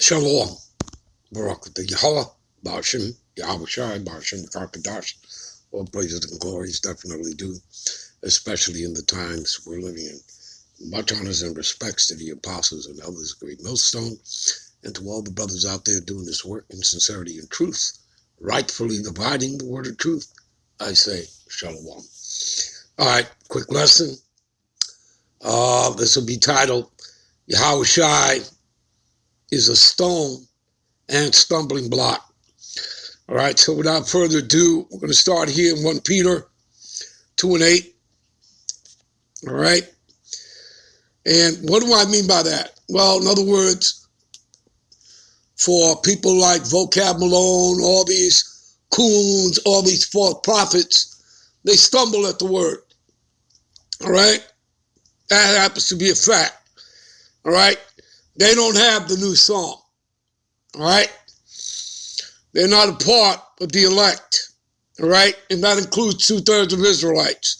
Shalom, Barak the Yahweh, Ba'ashim, Yahawashi, Ba'ashim Karkadash. All praises and glories definitely do, especially in the times we're living in. Much honors and respects to the apostles and elders of Great Millstone, and to all the brothers out there doing this work in sincerity and truth, rightfully dividing the word of truth. I say Shalom. All right, quick lesson. This will be titled, Yahawashi is a stone and stumbling block. All right, so without further ado, we're going to start here in 1 Peter 2:8. All right, and what do I mean by that? Well, in other words, for people like Vocab Malone, all these coons, all these false prophets, they stumble at the word. All right, that happens to be a fact. All right, they don't have the new song. All right, they're not a part of the elect. All right, and that includes 2/3 of Israelites.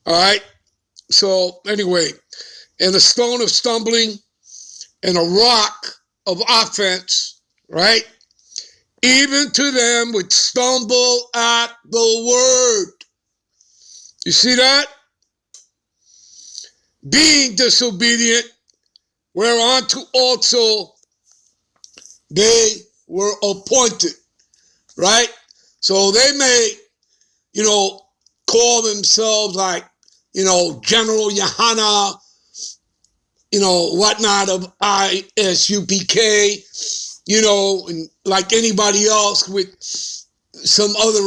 All right, so anyway, and a stone of stumbling and a rock of offense, right? Even to them which stumble at the word. You see that? Being disobedient, whereunto also they were appointed, right? So they may, call themselves like, General Yohana, whatnot of ISUPK, and like anybody else with some other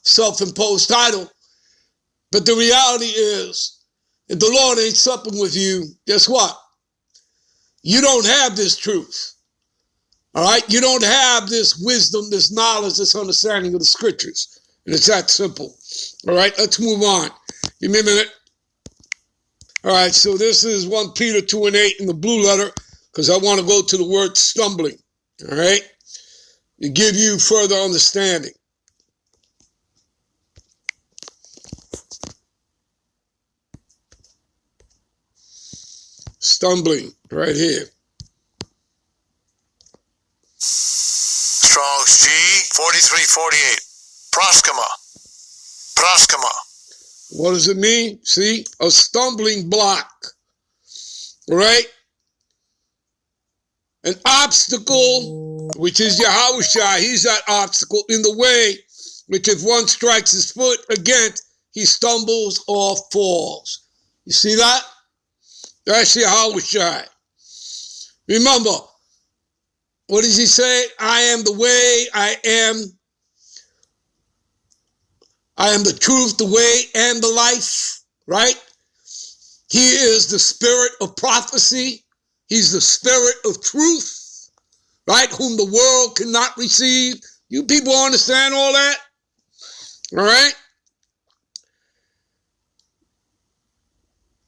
self-imposed title. But the reality is, if the Lord ain't supping with you, guess what? You don't have this truth. All right? You don't have this wisdom, this knowledge, this understanding of the scriptures. And it's that simple. All right? Let's move on. Give me a minute. All right, so this is 1 Peter 2:8 in the blue letter, because I want to go to the word stumbling. All right? To give you further understanding. Stumbling, right here. Strong's G 4348. Proskama. What does it mean? See? A stumbling block. Right? An obstacle, which is Yahawashi. He's that obstacle in the way, which if one strikes his foot against, he stumbles or falls. You see that? That's Yahawashi. Remember, what does he say? I am the way, I am the truth, the way, and the life, right? He is the spirit of prophecy. He's the spirit of truth, right? Whom the world cannot receive. You people understand all that? All right?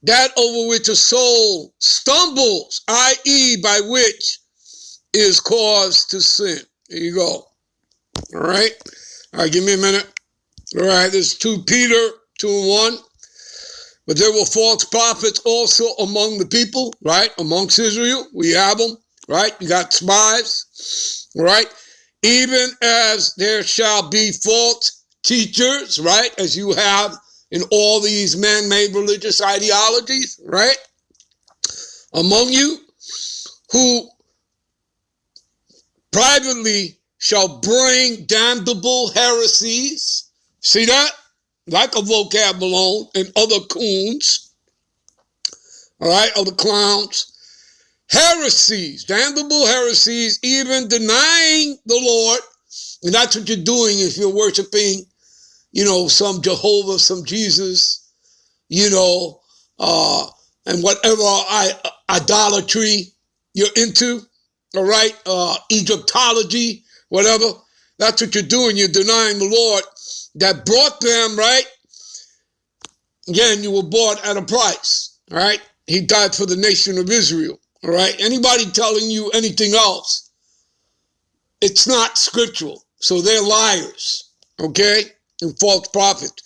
That over which a soul stumbles, i.e. by which is caused to sin. There you go. All right? All right, give me a minute. All right, this is 2 Peter 2:1. But there were false prophets also among the people, right? Amongst Israel, we have them, right? You got spies, right? Even as there shall be false teachers, right? As you have in all these man-made religious ideologies, right? Among you, who privately shall bring damnable heresies. See that? Like a Vocab Malone and other coons. All right, other clowns. Heresies, damnable heresies, even denying the Lord. And that's what you're doing if you're worshiping, some Jehovah, some Jesus, and whatever idolatry you're into. All right, Egyptology, whatever. That's what you're doing. You're denying the Lord that brought them, right? Again, you were bought at a price, all right? He died for the nation of Israel, all right? Anybody telling you anything else, it's not scriptural. So they're liars, okay? And false prophets.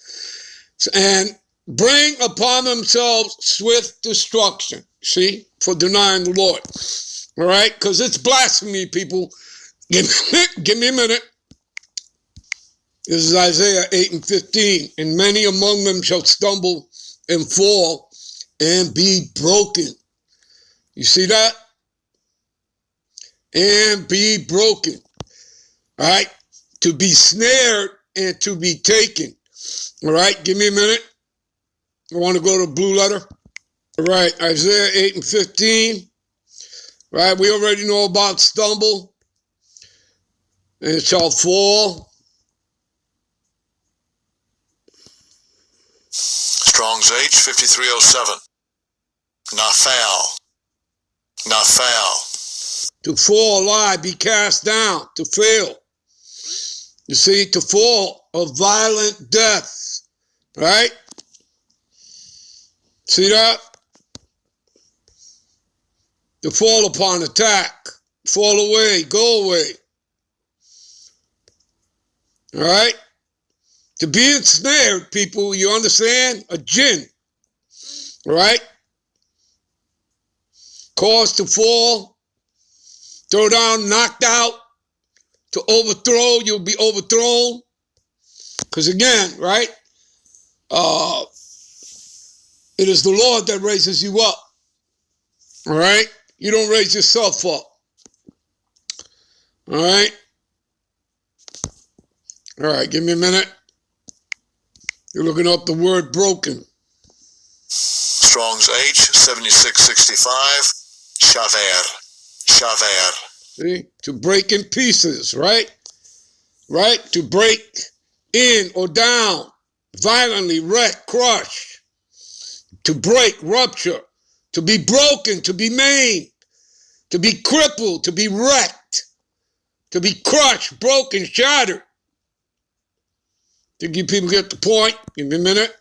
And bring upon themselves swift destruction, see, for denying the Lord. All right? Because it's blasphemy, people. Give me a minute. This is Isaiah 8:15. And many among them shall stumble and fall and be broken. You see that? And be broken. All right? To be snared and to be taken. All right? Give me a minute. I want to go to the blue letter. All right, Isaiah 8:15. Right, we already know about stumble. And it shall fall. Strong's H 5307. Naphal. To fall, lie, be cast down, to fail. You see, to fall, a violent death. Right? See that? To fall upon attack, fall away, go away. All right? To be ensnared, people, you understand? A jinn. All right? Caused to fall, throw down, knocked out, to overthrow, you'll be overthrown. Because again, right? It is the Lord that raises you up. All right? You don't raise yourself up. All right? All right, give me a minute. You're looking up the word broken. Strong's H 7665. Shaver. See? To break in pieces, right? Right? To break in or down, violently, wreck, crush. To break, rupture. To be broken, to be maimed. To be crippled, to be wrecked. To be crushed, broken, shattered. Think you people get the point? Give me a minute.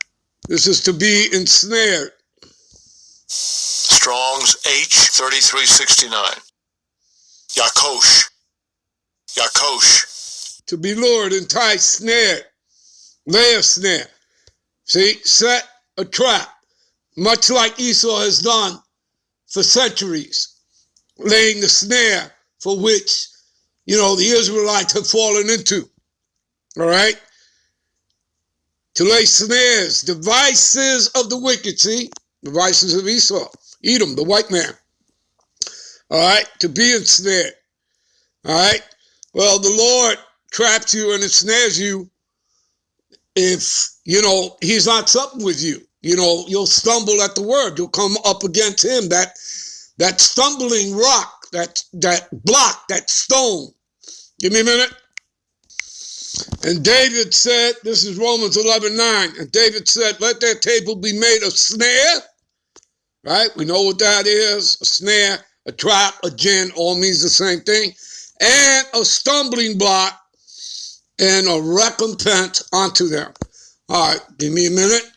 This is to be ensnared. Strong's H 3369. Yakosh. To be lured, enticed, snared. Lay a snare. See? Set a trap. Much like Esau has done for centuries. Laying the snare for which, the Israelites have fallen into. All right? To lay snares, devices of the wicked, see? Devices of Esau. Edom, the white man. All right? To be ensnared. All right? Well, the Lord traps you and ensnares you if, he's not something with you. You'll stumble at the word. You'll come up against him. That stumbling rock, that block, that stone. Give me a minute. And David said, this is Romans 11:9. And David said, let their table be made a snare. Right? We know what that is. A snare, a trap, a gin, all means the same thing. And a stumbling block and a recompense unto them. All right, give me a minute.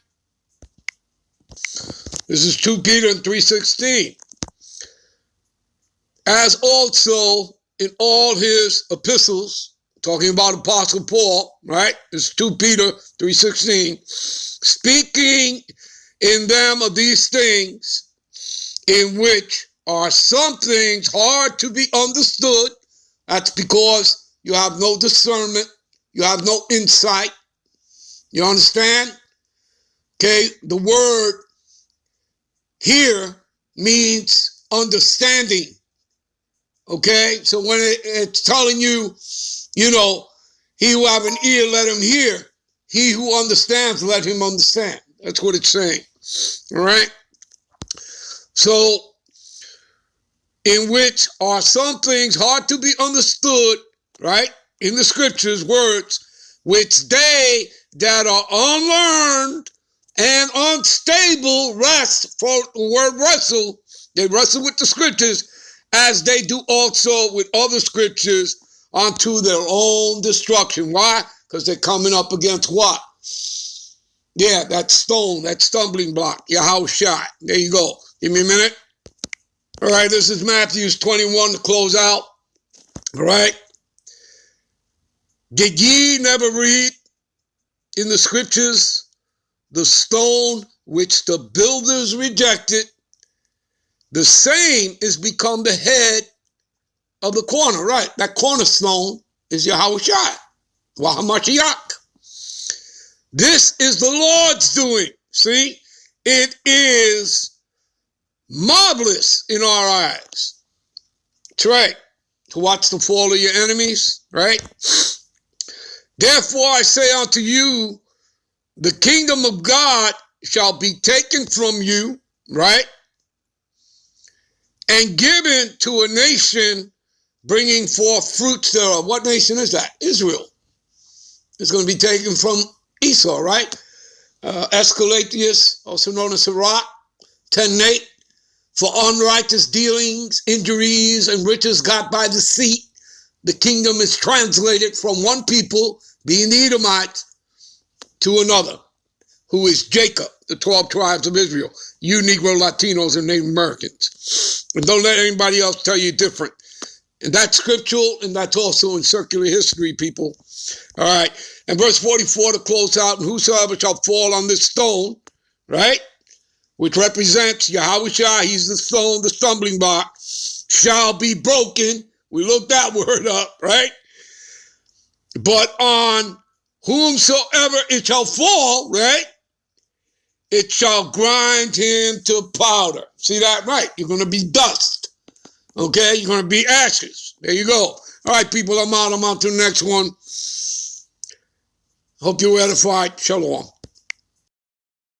This is 2 Peter 3:16. As also in all his epistles, talking about Apostle Paul, right? This is 2 Peter 3:16. Speaking in them of these things, in which are some things hard to be understood. That's because you have no discernment. You have no insight. You understand? Okay, the word here means understanding. Okay, so when it's telling you, he who have an ear, let him hear. He who understands, let him understand. That's what it's saying. All right? So, in which are some things hard to be understood, right? In the scriptures, words, which they that are unlearned and unstable rest, for the word wrestle, they wrestle with the scriptures, as they do also with other scriptures unto their own destruction. Why? Because they're coming up against what? Yeah, that stone, that stumbling block, Yahawashi. There you go. Give me a minute. All right, this is Matthew 21 to close out. All right. Did ye never read in the scriptures the stone which the builders rejected the same is become the head of the corner, right? That cornerstone is Yahawashi, Wahamashiach. This is the Lord's doing. See, it is marvelous in our eyes. That's right. To watch the fall of your enemies, right? Therefore I say unto you, the kingdom of God shall be taken from you, right? And given to a nation bringing forth fruits thereof. What nation is that? Israel. It's going to be taken from Esau, right? Escalatius, also known as Sirach, 10:8. For unrighteous dealings, injuries, and riches got by deceit, the kingdom is translated from one people, being the Edomites, to another, who is Jacob, the 12 tribes of Israel. You Negro Latinos and Native Americans. And don't let anybody else tell you different. And that's scriptural, and that's also in circular history, people. All right. And verse 44 to close out, and whosoever shall fall on this stone, right, which represents Yahawashi, he's the stone, the stumbling block, shall be broken. We looked that word up, right? But on whomsoever it shall fall, right, it shall grind him to powder. See that? Right. You're going to be dust. Okay? You're going to be ashes. There you go. All right, people, I'm out. I'm on to the next one. Hope you're edified. Shalom.